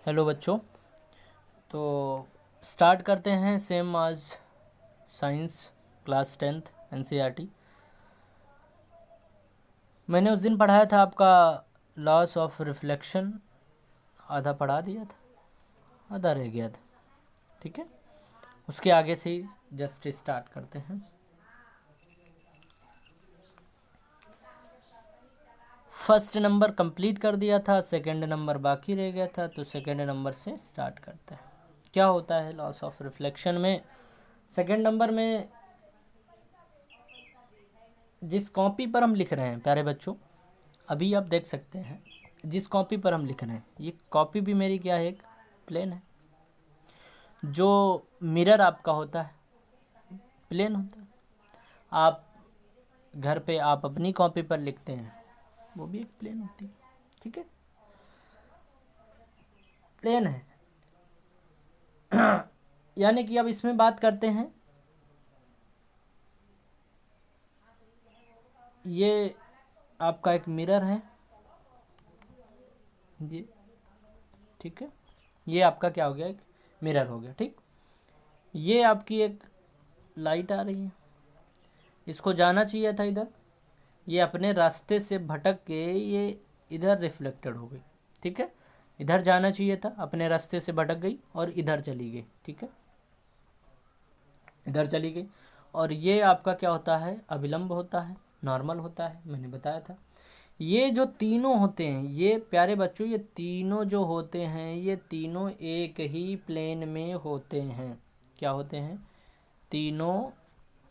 Hello बच्चों। तो start करते हैं सेम आज साइंस क्लास 10th एनसीईआरटी। मैंने उस दिन पढ़ाया था आपका लॉस ऑफ रिफ्लेक्शन, आधा पढ़ा दिया था, आधा रह गया था। ठीक है, उसके आगे से ही जस्ट स्टार्ट करते हैं। फर्स्ट नंबर कंप्लीट कर दिया था, सेकंड नंबर बाकी रह गया था, तो सेकंड नंबर से स्टार्ट करते हैं। क्या होता है लॉस ऑफ रिफ्लेक्शन में? सेकंड नंबर में जिस कॉपी पर हम लिख रहे हैं प्यारे बच्चों, अभी आप देख सकते हैं जिस कॉपी पर हम लिख रहे हैं, ये कॉपी भी मेरी क्या है, एक प्लेन है। जो मिरर आपका होता है प्लेन होता है। आप घर पे आप अपनी कॉपी पर लिखते हैं, वो भी एक प्लेन होती है। ठीक है, प्लेन है। यानी कि अब इसमें बात करते हैं, ये आपका एक मिरर है जी। ठीक है, ये आपका क्या हो गया, एक मिरर हो गया। ठीक, ये आपकी एक लाइट आ रही है, इसको जाना चाहिए था इधर, ये अपने रास्ते से भटक के ये इधर रिफ्लेक्टेड हो गई। ठीक है, इधर जाना चाहिए था, अपने रास्ते से भटक गई और इधर चली गई। ठीक है, इधर चली गई। और ये आपका क्या होता है, अभिलंब होता है, नॉर्मल होता है, मैंने बताया था। ये जो तीनों होते हैं, ये प्यारे बच्चों, ये तीनों जो होते हैं, ये तीनों एक ही प्लेन में होते हैं। क्या होते हैं? तीनों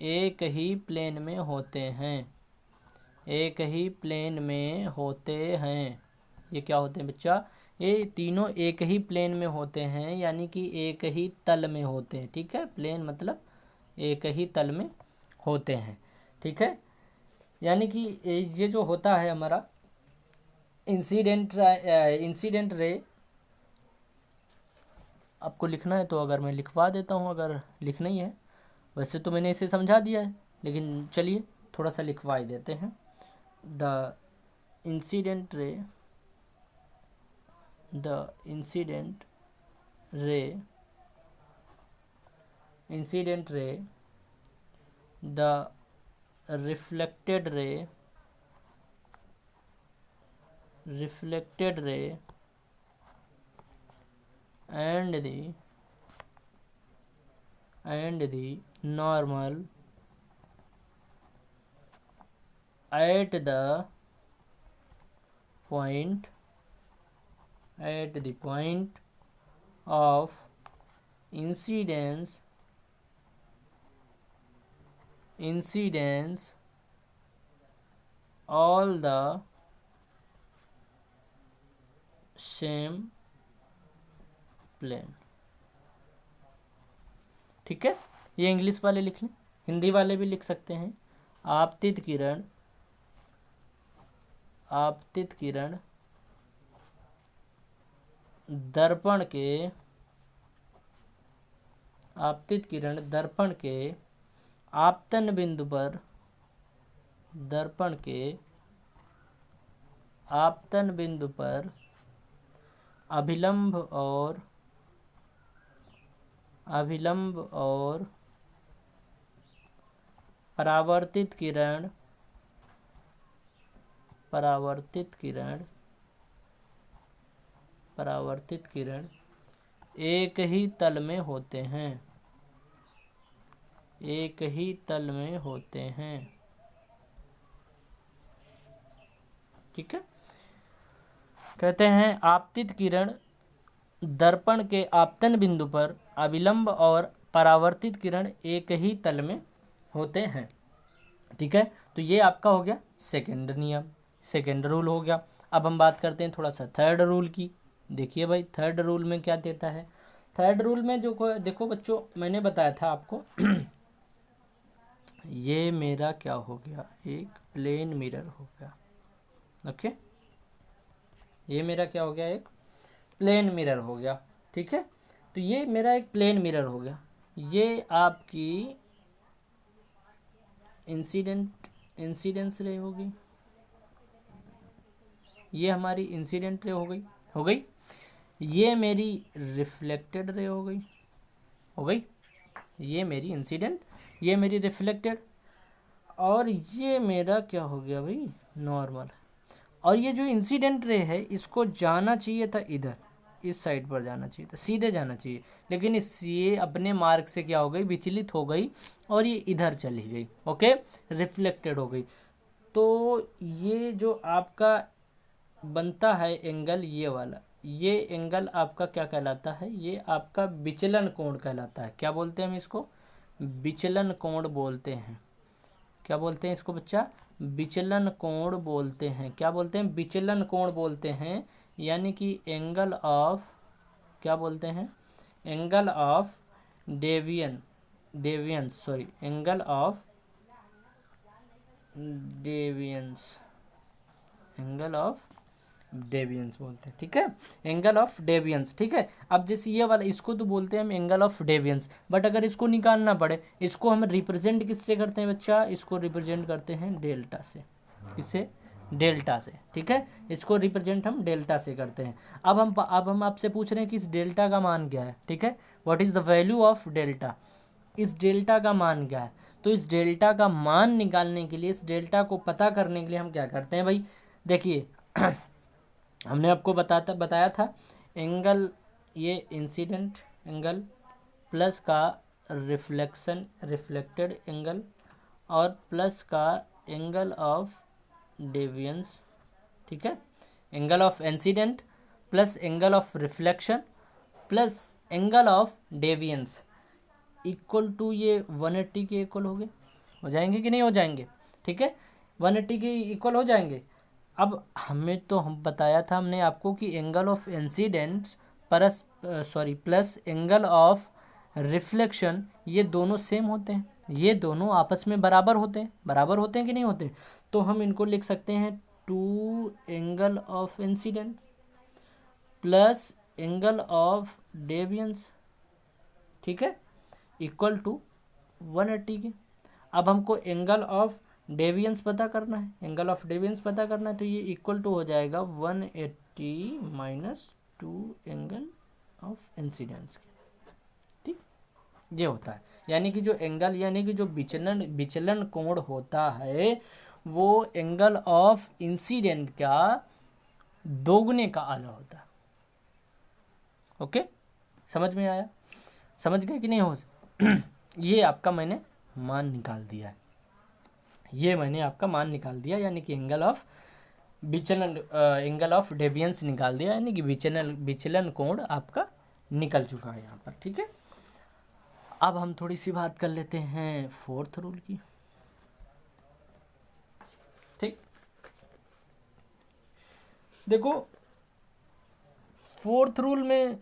एक ही प्लेन में होते हैं, एक ही प्लेन में होते हैं। ये क्या होते हैं बच्चा? ये तीनों एक ही प्लेन में होते हैं, यानी कि एक ही तल में होते हैं। ठीक है, प्लेन मतलब एक ही तल में होते हैं। ठीक है, यानी कि ये जो होता है हमारा इंसिडेंट रे, आपको लिखना है तो अगर मैं लिखवा देता हूँ, अगर लिखना ही है। वैसे तो मैंने इसे समझा दिया है, लेकिन चलिए थोड़ा सा लिखवा ही देते हैं। The incident ray, the incident ray, incident ray, the reflected ray, reflected ray and the normal at the point of incidence all the same plane। ठीक है, ये इंग्लिश वाले लिख लें, हिंदी वाले भी लिख सकते हैं। आपतित किरण, आपतित किरण दर्पण के, आपतित किरण दर्पण के आपतन बिंदु पर, दर्पण के आपतन बिंदु पर अभिलंब और परावर्तित किरण, परावर्तित किरण एक ही तल में होते हैं, एक ही तल में होते हैं। ठीक है, कहते हैं आपतित किरण दर्पण के आपतन बिंदु पर अभिलंब और परावर्तित किरण एक ही तल में होते हैं। ठीक है, तो ये आपका हो गया सेकंड नियम, सेकंड रूल हो गया। अब हम बात करते हैं थोड़ा सा थर्ड रूल की। देखिए भाई, थर्ड रूल में क्या देता है। थर्ड रूल में जो देखो बच्चों, मैंने बताया था आपको ये मेरा क्या हो गया, एक प्लेन मिरर हो गया। ओके, ये मेरा क्या हो गया, एक प्लेन मिरर हो गया। ठीक है, तो ये मेरा एक प्लेन मिरर हो गया। ये आपकी इंसिडेंस रे होगी, ये हमारी इंसिडेंट रे हो गई। ये मेरी रिफ्लेक्टेड रे हो गई, ये मेरी इंसिडेंट, ये मेरी रिफ्लेक्टेड, और ये मेरा क्या हो गया भाई, नॉर्मल। और ये जो इंसिडेंट रे है इसको जाना चाहिए था इधर, इस साइड पर जाना चाहिए था, सीधे जाना चाहिए, लेकिन ये अपने मार्ग से क्या हो गई, विचलित हो गई और ये इधर चली गई, ओके, रिफ्लेक्टेड हो गई। तो ये जो आपका बनता है एंगल, ये वाला, ये एंगल आपका क्या कहलाता है, ये आपका विचलन कोण कहलाता है। क्या बोलते हैं हम इसको, विचलन कोण बोलते हैं। क्या बोलते हैं इसको बच्चा, विचलन कोण बोलते हैं। क्या बोलते हैं, विचलन कोण बोलते हैं, यानी कि एंगल ऑफ, क्या बोलते हैं, angle of deviance, sorry, angle of deviance, angle of deviance बोलते हैं, ठीक है, एंगल ऑफ डेविएंस, ठीक है। अब जैसे ये वाला, इसको तो बोलते हैं हम एंगल ऑफ डेविएंस, बट अगर इसको निकालना पड़े, इसको हम रिप्रेजेंट किससे करते हैं बच्चा, इसको रिप्रेजेंट करते हैं डेल्टा से, इसे डेल्टा से, ठीक है, इसको रिप्रेजेंट हम डेल्टा से करते हैं। अब हम आपसे पूछ रहे हैं कि इस डेल्टा का मान क्या है, ठीक है, what is the value of delta, इस डेल्टा का मान क्या है। तो इस डेल्टा का मान निकालने के लिए, इस डेल्टा को पता करने के लिए हम क्या करते हैं भाई, देखिए हमने आपको बताया था एंगल, ये इंसिडेंट एंगल प्लस का रिफ्लेक्टेड एंगल और प्लस का एंगल ऑफ डेविएंस, ठीक है, angle of incident plus angle of reflection plus angle of deviance equal to, ये 180 के इक्वल हो जाएंगे कि नहीं हो जाएंगे, ठीक है, 180 के इक्वल हो जाएंगे। अब हमें तो हम बताया था हमने आपको कि angle of incident plus angle of reflection, ये दोनों सेम होते हैं, ये दोनों आपस में बराबर होते हैं कि नहीं होते। तो हम इनको लिख सकते हैं 2 angle of incident plus angle of deviance, ठीक है, इक्वल टू 180 के। अब हमको एंगल ऑफ डेविएंस पता करना है, एंगल ऑफ डेविएंस पता करना है, तो ये इक्वल टू हो जाएगा 180 माइनस 2 एंगल ऑफ इंसिडेंस के, ठीक, ये होता है। यानी कि जो एंगल, यानी कि जो विचलन कोण होता है वो एंगल ऑफ इंसिडेंट का दोगुने का आधा होता है, ओके, समझ में आया, समझ गए कि नहीं हो ये आपका मैंने मान निकाल दिया है, ये मैंने आपका मान निकाल दिया, यानी कि एंगल ऑफ डेविएंस निकाल दिया, यानी कि विचलन कोण आपका निकल चुका है यहाँ पर, ठीक है। अब हम थोड़ी सी बात कर लेते हैं फोर्थ रूल की, ठीक, देखो फोर्थ रूल में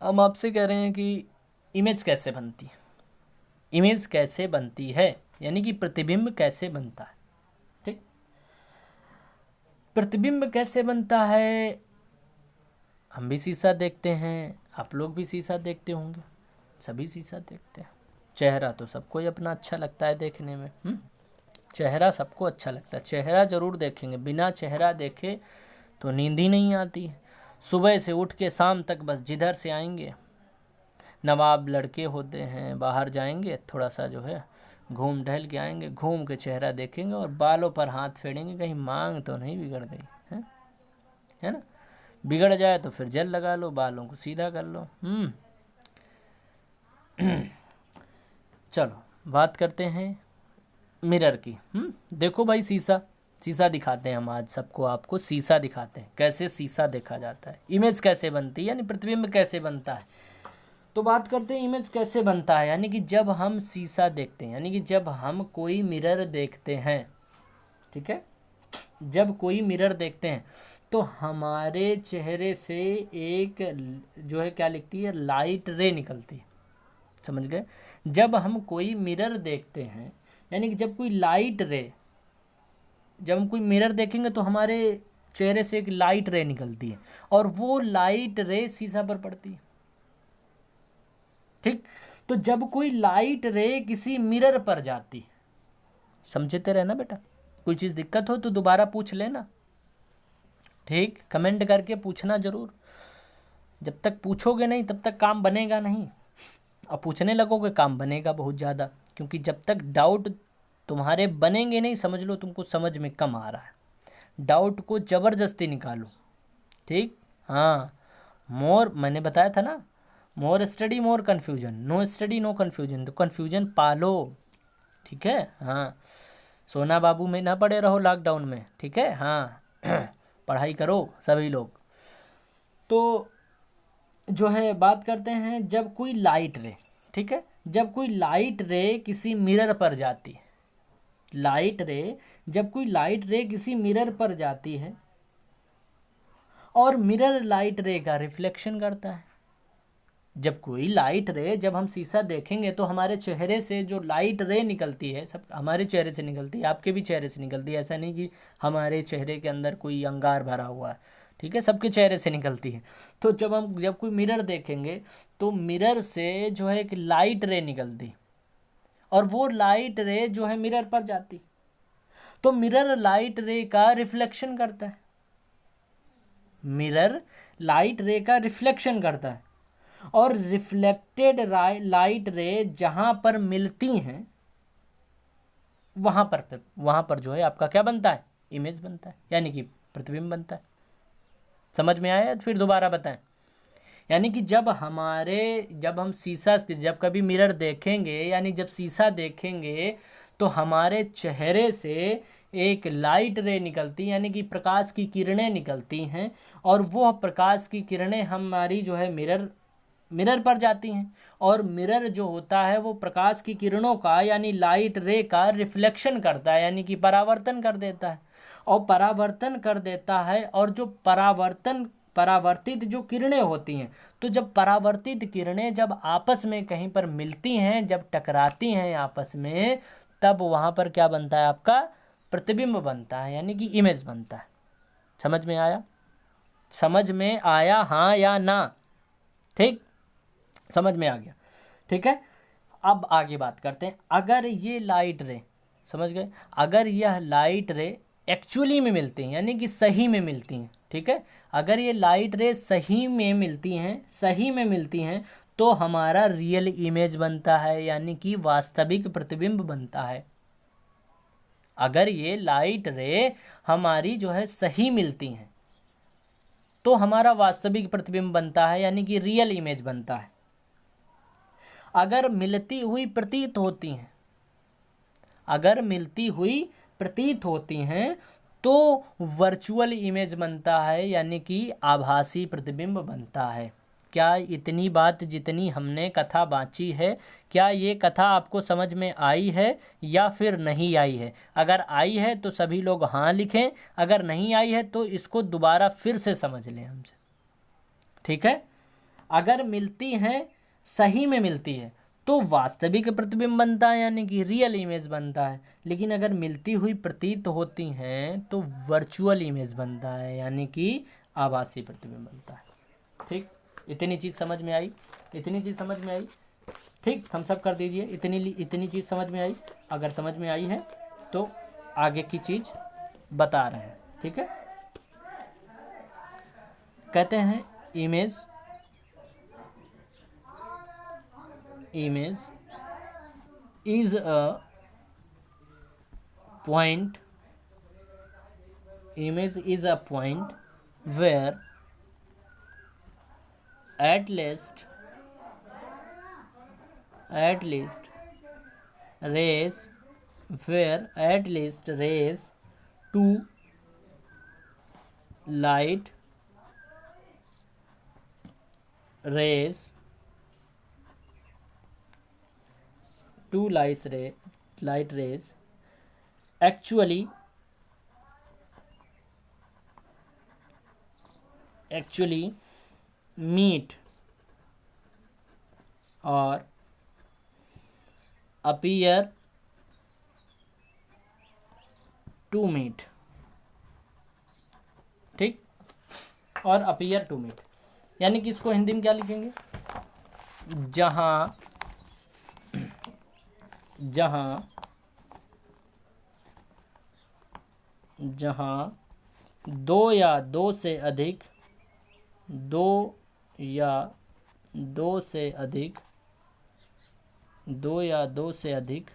हम आपसे कह रहे हैं कि इमेज कैसे बनती है, यानी कि प्रतिबिंब कैसे बनता है, ठीक, प्रतिबिंब कैसे बनता है। हम भी शीशा देखते हैं, आप लोग भी शीशा देखते होंगे, सभी शीशा देखते हैं। चेहरा तो सबको ही अपना अच्छा लगता है देखने में, चेहरा सबको अच्छा लगता है, चेहरा जरूर देखेंगे, बिना चेहरा देखे तो नींद ही नहीं आती है। सुबह से उठ के शाम तक बस जिधर से आएंगे, नवाब लड़के होते हैं, बाहर जाएंगे थोड़ा सा जो है घूम टहल के आएंगे, घूम के चेहरा देखेंगे और बालों पर हाथ फेरेंगे, कहीं मांग तो नहीं बिगड़ गई है ना, बिगड़ जाए तो फिर जेल लगा लो, बालों को सीधा कर लो। चलो बात करते हैं मिरर की। देखो भाई, शीशा दिखाते हैं हम आज सबको, आपको शीशा दिखाते हैं कैसे शीशा देखा जाता है, इमेज कैसे बनती है, यानी प्रतिबिंब कैसे बनता है। तो बात करते हैं इमेज कैसे बनता है, यानी कि जब हम शीशा देखते हैं, यानी कि जब हम कोई मिरर देखते हैं, ठीक है, जब कोई मिरर देखते हैं तो हमारे चेहरे से एक जो है क्या लिखती है, लाइट रे निकलती है, समझ गए। जब हम कोई मिरर देखते हैं, यानी कि जब हम कोई मिरर देखेंगे तो हमारे चेहरे से एक लाइट रे निकलती है और वो लाइट रे शीशा पर पड़ती है, ठीक। तो जब कोई लाइट रे किसी मिरर पर जाती है, समझते रहना बेटा, कोई चीज़ दिक्कत हो तो दोबारा पूछ लेना, ठीक, कमेंट करके पूछना जरूर। जब तक पूछोगे नहीं तब तक काम बनेगा नहीं, और पूछने लगोगे काम बनेगा बहुत ज़्यादा, क्योंकि जब तक डाउट तुम्हारे बनेंगे नहीं, समझ लो तुमको समझ में कम आ रहा है। डाउट को ज़बरदस्ती निकालो, ठीक। हाँ, मोर, मैंने बताया था ना, more study more confusion, no study no confusion, तो कन्फ्यूजन पालो, ठीक है। हाँ, सोना बाबू में ना पड़े रहो लॉकडाउन में, ठीक है। हाँ पढ़ाई करो सभी लोग। तो जो है बात करते हैं, जब कोई लाइट रे, ठीक है, जब कोई लाइट रे किसी मिरर पर जाती है, लाइट रे, जब कोई लाइट रे किसी मिरर पर जाती है और मिरर लाइट रे का रिफ्लेक्शन करता है। जब कोई लाइट रे, जब हम शीशा देखेंगे तो हमारे चेहरे से जो लाइट रे निकलती है, सब हमारे चेहरे से निकलती है, आपके भी चेहरे से निकलती है। ऐसा नहीं कि हमारे चेहरे के अंदर कोई अंगार भरा हुआ है, ठीक है, सबके चेहरे से निकलती है। तो जब कोई मिरर देखेंगे तो मिरर से जो है एक लाइट रे निकलती, और वो लाइट रे जो है मिरर पर जाती, तो मिरर लाइट रे का रिफ्लेक्शन करता है, मिरर लाइट रे का रिफ्लेक्शन करता है। और रिफ्लेक्टेड लाइट रे जहां पर मिलती हैं वहां पर जो है आपका क्या बनता है, इमेज बनता है, यानी कि प्रतिबिंब बनता है। समझ में आया? फिर दोबारा बताएं। यानी कि जब हम शीशा, जब कभी मिरर देखेंगे, यानी जब शीशा देखेंगे तो हमारे चेहरे से एक लाइट रे निकलती, यानी कि प्रकाश की किरणें निकलती हैं, और वो प्रकाश की किरणें हमारी जो है मिरर पर जाती हैं, और मिरर जो होता है वो प्रकाश की किरणों का, यानी लाइट रे का रिफ्लेक्शन करता है, यानी कि परावर्तन कर देता है, और परावर्तन कर देता है। और जो परावर्तित जो किरणें होती हैं, तो जब परावर्तित किरणें जब आपस में कहीं पर मिलती हैं, जब टकराती हैं आपस में, तब वहाँ पर क्या बनता है, आपका प्रतिबिंब बनता है, यानी कि इमेज बनता है। समझ में आया? समझ में आया, हाँ या ना? ठीक, समझ में आ गया, ठीक है। अब आगे बात करते हैं। अगर ये लाइट रे, समझ गए, अगर यह लाइट रे एक्चुअली में मिलती हैं, यानी कि सही में मिलती हैं, ठीक है, अगर ये लाइट रे सही में मिलती हैं तो हमारा रियल इमेज बनता है, यानी कि वास्तविक प्रतिबिंब बनता है। अगर ये लाइट रे हमारी जो है सही मिलती हैं तो हमारा वास्तविक प्रतिबिंब बनता है, यानी कि रियल इमेज बनता है। अगर मिलती हुई प्रतीत होती हैं तो वर्चुअल इमेज बनता है, यानी कि आभासी प्रतिबिंब बनता है। क्या इतनी बात जितनी हमने कथा बाँची है, क्या ये कथा आपको समझ में आई है या फिर नहीं आई है? अगर आई है तो सभी लोग हाँ लिखें, अगर नहीं आई है तो इसको दोबारा फिर से समझ लें हमसे, ठीक है। अगर मिलती हैं, सही में मिलती है, तो वास्तविक प्रतिबिंब बनता है, यानी कि रियल इमेज बनता है। लेकिन अगर मिलती हुई प्रतीत होती हैं तो वर्चुअल इमेज बनता है, यानी कि आभासी प्रतिबिंब बनता है। ठीक, इतनी चीज़ समझ में आई? ठीक, थम्स अप कर दीजिए। इतनी चीज़ समझ में आई? अगर समझ में आई है तो आगे की चीज़ बता रहे हैं, ठीक है। कहते हैं image is a point where at least rays two light rays actually meet or appear to meet, ठीक, और appear to meet, यानी कि इसको हिंदी में क्या लिखेंगे? जहाँ दो या दो से अधिक या दो से अधिक, दो या दो से अधिक,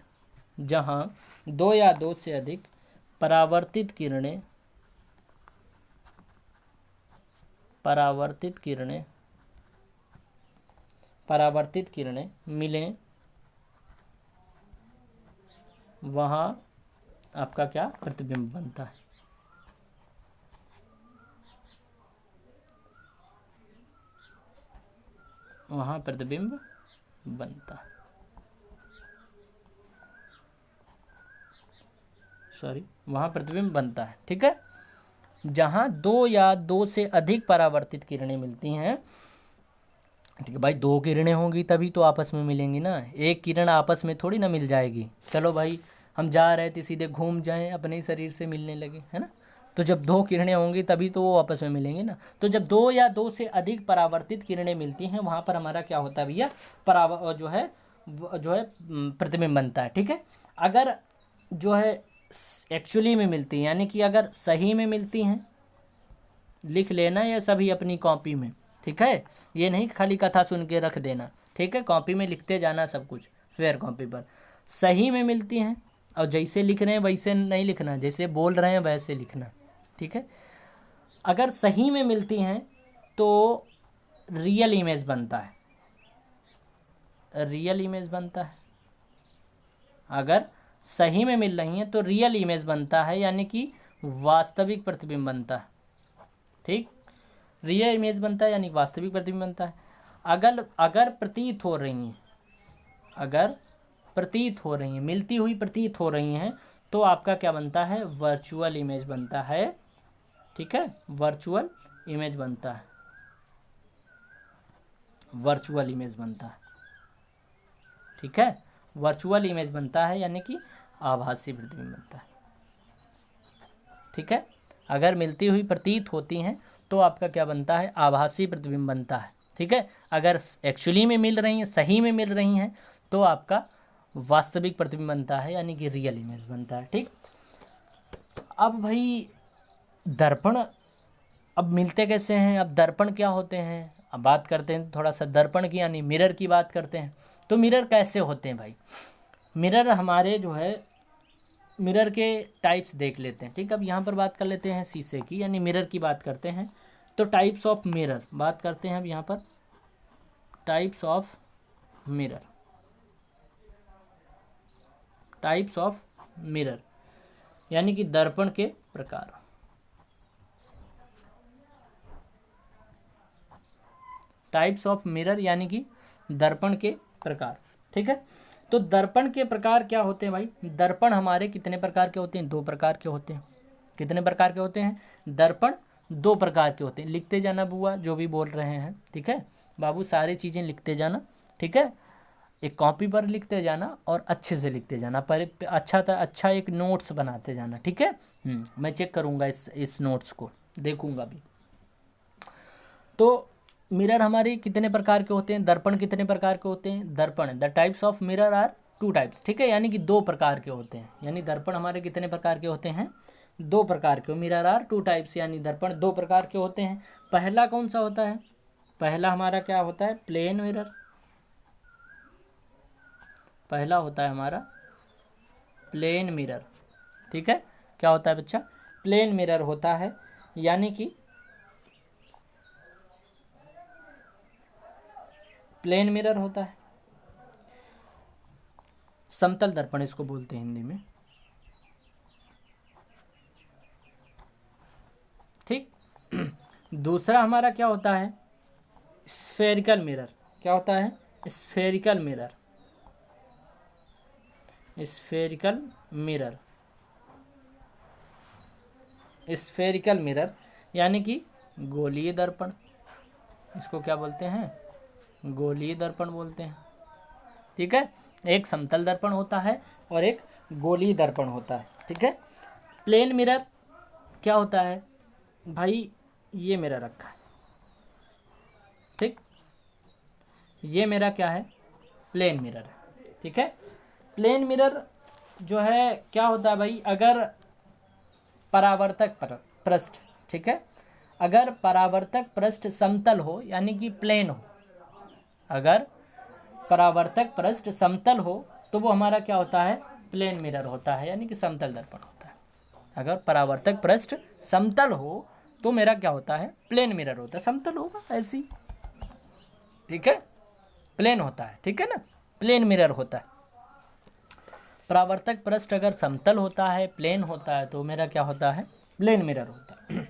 जहाँ दो या दो से अधिक परावर्तित किरणें, परावर्तित किरणें, परावर्तित किरणें मिलें, वहाँ आपका क्या प्रतिबिंब बनता है। वहाँ प्रतिबिंब बनता है, सॉरी, वहाँ प्रतिबिंब बनता है। ठीक है, जहाँ दो या दो से अधिक परावर्तित किरणें मिलती हैं, ठीक है भाई, दो किरणें होंगी तभी तो आपस में मिलेंगी ना, एक किरण आपस में थोड़ी ना मिल जाएगी। चलो भाई हम जा रहे थे, सीधे घूम जाएं, अपने ही शरीर से मिलने लगे, है ना, तो जब दो किरणें होंगी तभी तो वो आपस में मिलेंगी ना। तो जब दो या दो से अधिक परावर्तित किरणें मिलती हैं, वहाँ पर हमारा क्या होता है भैया, जो है प्रतिबिंब बनता है। ठीक है, अगर जो है एक्चुअली में मिलती हैं, यानी कि अगर सही में मिलती हैं, लिख लेना ये सभी अपनी कॉपी में। ठीक है, ये नहीं खाली कथा सुन के रख देना। ठीक है, कॉपी में लिखते जाना सब कुछ, फेयर कॉपी पर। सही में मिलती हैं, और जैसे लिख रहे हैं वैसे नहीं लिखना, जैसे बोल रहे हैं वैसे लिखना। ठीक है, अगर सही में मिलती हैं तो रियल इमेज बनता है, रियल इमेज बनता है। अगर सही में मिल रही हैं तो रियल इमेज बनता है, यानी कि वास्तविक प्रतिबिंब बनता है। ठीक, रियल इमेज बनता है यानी वास्तविक प्रतिबिंब बनता है। अगर प्रतीत हो रही हैं, अगर प्रतीत हो रही हैं, मिलती हुई प्रतीत हो रही हैं, तो आपका क्या बनता है, वर्चुअल इमेज बनता है। ठीक है, वर्चुअल इमेज बनता है, वर्चुअल इमेज बनता है। ठीक है, वर्चुअल इमेज बनता है यानी कि आभासी प्रतिबिंब बनता है। ठीक है, अगर मिलती हुई प्रतीत होती हैं तो आपका क्या बनता है, आभासी प्रतिबिंब बनता है। ठीक है, अगर एक्चुअली में मिल रही हैं, सही में मिल रही हैं, तो आपका वास्तविक प्रतिबिंब बनता है, यानी कि रियल इमेज बनता है। ठीक, अब भाई दर्पण अब मिलते कैसे हैं, अब दर्पण क्या होते हैं, अब बात करते हैं थोड़ा सा दर्पण की, यानी मिरर की बात करते हैं। तो मिरर कैसे होते हैं भाई, मिरर हमारे जो है, मिरर के टाइप्स देख लेते हैं। ठीक, अब यहाँ पर बात कर लेते हैं शीशे की, यानी मिरर की बात करते हैं। तो टाइप्स ऑफ मिरर बात करते हैं अब यहाँ पर, types of mirror, types of mirror यानी कि दर्पण के प्रकार। टाइप्स ऑफ मिरर यानी कि दर्पण के प्रकार। ठीक है, तो दर्पण के प्रकार क्या होते हैं भाई, दर्पण हमारे कितने प्रकार के होते हैं, दो प्रकार के होते हैं। कितने प्रकार के होते हैं, दर्पण दो प्रकार के होते हैं। लिखते जाना बुआ जो भी बोल रहे हैं। ठीक है बाबू, सारी चीज़ें लिखते जाना। ठीक है, एक कॉपी पर लिखते जाना और अच्छे से लिखते जाना, पर अच्छा एक नोट्स बनाते जाना। ठीक है, मैं चेक करूँगा इस नोट्स को, देखूँगा भी। तो मिरर हमारे कितने प्रकार के होते हैं, दर्पण कितने प्रकार के होते हैं, दर्पण the types of mirror are two types. ठीक है, यानी कि दो प्रकार के होते हैं, यानी दर्पण हमारे कितने प्रकार के होते हैं, दो प्रकार के। मिरर आर टू टाइप्स, यानी दर्पण दो प्रकार के होते हैं। पहला कौन सा होता है, पहला हमारा क्या होता है, प्लेन मिरर। पहला होता है हमारा प्लेन मिरर। ठीक है, क्या होता है बच्चा, प्लेन मिरर होता है, यानी कि प्लेन मिरर होता है। समतल दर्पण इसको बोलते हैं हिंदी में। ठीक, दूसरा हमारा क्या होता है, स्फेरिकल मिरर। क्या होता है, spherical mirror, spherical mirror, spherical mirror यानी कि गोलीय दर्पण। इसको क्या बोलते हैं, गोलीय दर्पण बोलते हैं। ठीक है, एक समतल दर्पण होता है और एक गोलीय दर्पण होता है। ठीक है, प्लेन मिरर क्या होता है भाई, ये मेरा रखा है। ठीक, ये मेरा क्या है, प्लेन मिरर है। ठीक है, प्लेन मिरर जो है क्या होता है भाई, अगर परावर्तक पृष्ठ, ठीक है, अगर परावर्तक पृष्ठ समतल हो यानी कि प्लेन हो, अगर परावर्तक पृष्ठ समतल हो तो वो हमारा क्या होता है, प्लेन मिरर होता है, यानी कि समतल दर्पण होता है। अगर परावर्तक पृष्ठ समतल हो तो मेरा क्या होता है, प्लेन मिरर होता है। समतल होगा ऐसी, ठीक है, प्लेन होता है, ठीक है ना, प्लेन मिरर होता है। परावर्तक पृष्ठ अगर समतल होता है, प्लेन होता है, तो मेरा क्या होता है, प्लेन मिरर होता है।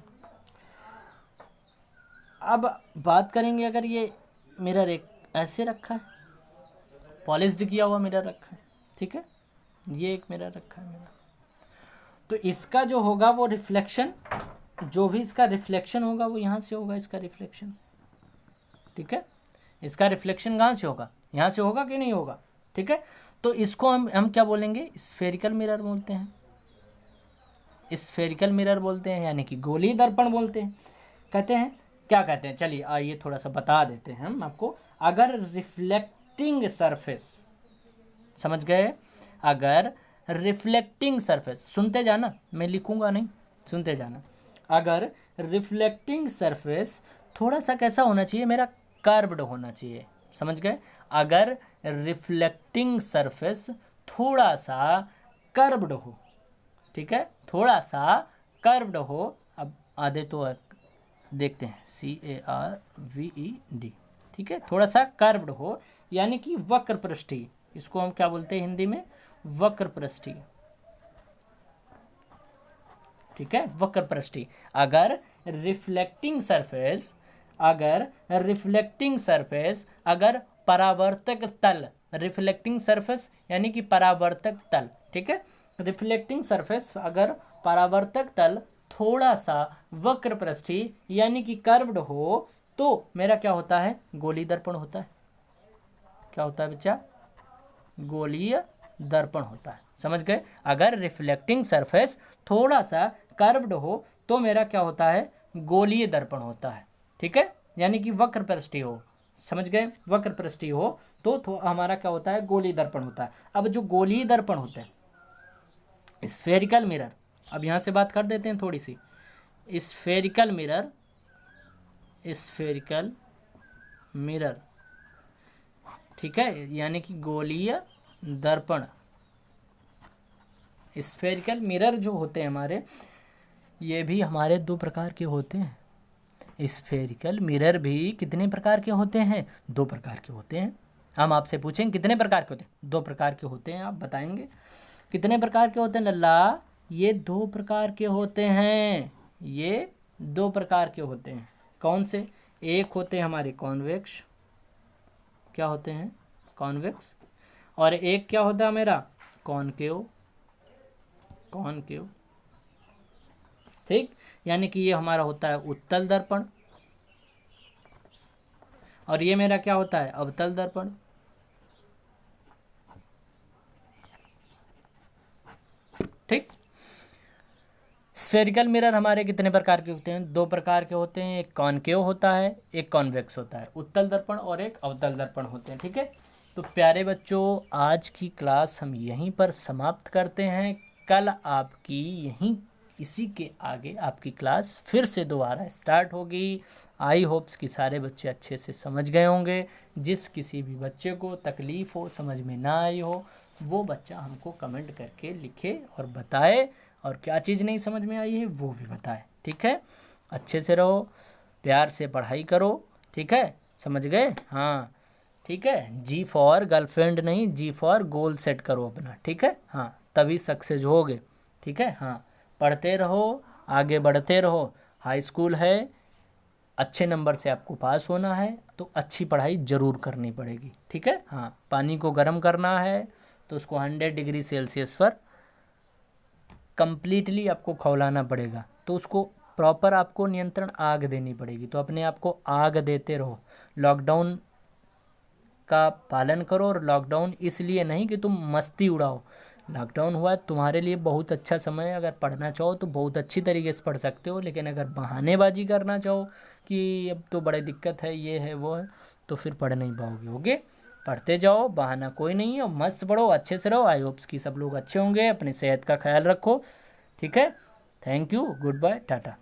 अब बात करेंगे, अगर ये मिरर एक ऐसे रखा है, पॉलिश्ड किया हुआ मिरर रखा है, ठीक है, ये एक मिरर रखा है मेरा, तो इसका जो होगा वो रिफ्लेक्शन, जो भी इसका रिफ्लेक्शन होगा वो यहाँ से होगा, इसका रिफ्लेक्शन, ठीक है, इसका रिफ्लेक्शन कहाँ से होगा, यहाँ से होगा कि नहीं होगा, ठीक है। तो इसको हम क्या बोलेंगे, स्फेरिकल मिरर बोलते हैं, स्फेरिकल मिरर बोलते हैं, यानी कि गोलीय दर्पण बोलते हैं। कहते हैं, क्या कहते हैं, चलिए आइए थोड़ा सा बता देते हैं हम आपको। अगर रिफ्लेक्टिंग सरफेस, समझ गए, अगर रिफ्लेक्टिंग सरफेस, सुनते जाना, मैं लिखूंगा नहीं, सुनते जाना। अगर रिफ्लेक्टिंग सरफेस थोड़ा सा कैसा होना चाहिए, मेरा कर्व्ड होना चाहिए, समझ गए। अगर रिफ्लेक्टिंग सरफेस थोड़ा सा कर्व्ड हो, ठीक है, थोड़ा सा कर्व्ड हो। अब आधे तो देखते हैं, CARVED, ठीक है, थोड़ा सा कर्व्ड हो, यानी कि वक्र पृष्ठीय, इसको हम क्या बोलते हैं हिंदी में, वक्र पृष्ठीय, ठीक है, वक्र पृष्ठीय। अगर रिफ्लेक्टिंग सरफेस, अगर रिफ्लेक्टिंग सरफेस, अगर परावर्तक तल, रिफ्लेक्टिंग सरफेस यानी कि परावर्तक तल, ठीक है, रिफ्लेक्टिंग सरफेस अगर परावर्तक तल थोड़ा सा वक्र पृष्ठीय यानी कि कर्व्ड हो, तो मेरा क्या होता है, गोलीय दर्पण होता है। क्या होता है बच्चा, गोलीय दर्पण होता है, समझ गए। अगर रिफ्लेक्टिंग सरफेस थोड़ा सा कर्व्ड हो तो मेरा क्या होता है, गोलीय दर्पण होता है, ठीक है, यानी कि वक्र पृष्ठीय हो, समझ गए, वक्र पृष्ठीय हो तो हमारा क्या होता है, गोलीय दर्पण होता है। अब जो गोलीय दर्पण होते हैं, स्फेरिकल मिरर, अब यहाँ से बात कर देते हैं थोड़ी सी। स्फेरिकल मिरर, स्फेरिकल मिरर, ठीक है, यानी कि गोलीय दर्पण। स्फेरिकल मिरर जो होते हैं हमारे, ये भी हमारे दो प्रकार के होते हैं। स्फेरिकल मिरर भी कितने प्रकार के होते हैं, दो प्रकार के होते हैं। हम आपसे पूछेंगे कितने प्रकार के होते हैं, दो प्रकार के होते हैं, आप बताएंगे कितने प्रकार के होते हैं लल्ला। ये दो प्रकार के होते हैं, ये दो प्रकार के होते हैं। कौन से, एक होते हैं हमारे कॉन्वेक्स, क्या होते हैं, कॉन्वेक्स, और एक क्या होता है मेरा, कॉनकेव, कॉनकेव, ठीक, यानी कि ये हमारा होता है उत्तल दर्पण, और ये मेरा क्या होता है, अवतल दर्पण, ठीक। स्फेरिकल मिरर हमारे कितने प्रकार के होते हैं, दो प्रकार के होते हैं, एक कॉनकेव होता है, एक कॉन्वेक्स होता है, उत्तल दर्पण और एक अवतल दर्पण होते हैं, ठीक है। तो प्यारे बच्चों, आज की क्लास हम यहीं पर समाप्त करते हैं। कल आपकी यहीं इसी के आगे आपकी क्लास फिर से दोबारा स्टार्ट होगी। आई होप्स कि सारे बच्चे अच्छे से समझ गए होंगे। जिस किसी भी बच्चे को तकलीफ़ हो, समझ में ना आई हो, वो बच्चा हमको कमेंट करके लिखे और बताए, और क्या चीज़ नहीं समझ में आई है वो भी बताए, ठीक है। अच्छे से रहो, प्यार से पढ़ाई करो, ठीक है, समझ गए, हाँ ठीक है। जी फॉर गर्लफ्रेंड नहीं, जी फॉर गोल सेट करो अपना, ठीक है, हाँ, तभी सक्सेस होगे, ठीक है, हाँ। पढ़ते रहो, आगे बढ़ते रहो। हाई स्कूल है, अच्छे नंबर से आपको पास होना है तो अच्छी पढ़ाई ज़रूर करनी पड़ेगी, ठीक है, हाँ। पानी को गर्म करना है तो उसको 100 डिग्री सेल्सियस पर कंप्लीटली आपको खौलाना पड़ेगा, तो उसको प्रॉपर आपको नियंत्रण आग देनी पड़ेगी, तो अपने आप को आग देते रहो। लॉकडाउन का पालन करो, और लॉकडाउन इसलिए नहीं कि तुम मस्ती उड़ाओ, लॉकडाउन हुआ तुम्हारे लिए बहुत अच्छा समय है। अगर पढ़ना चाहो तो बहुत अच्छी तरीके से पढ़ सकते हो, लेकिन अगर बहानेबाजी करना चाहो कि अब तो बड़ी दिक्कत है, ये है वो है, तो फिर पढ़ नहीं पाओगे। ओके, पढ़ते जाओ, बहाना कोई नहीं है, और मस्त पढ़ो, अच्छे से रहो। आई होप्स कि सब लोग अच्छे होंगे, अपनी सेहत का ख्याल रखो, ठीक है। Thank you, good bye, Tata.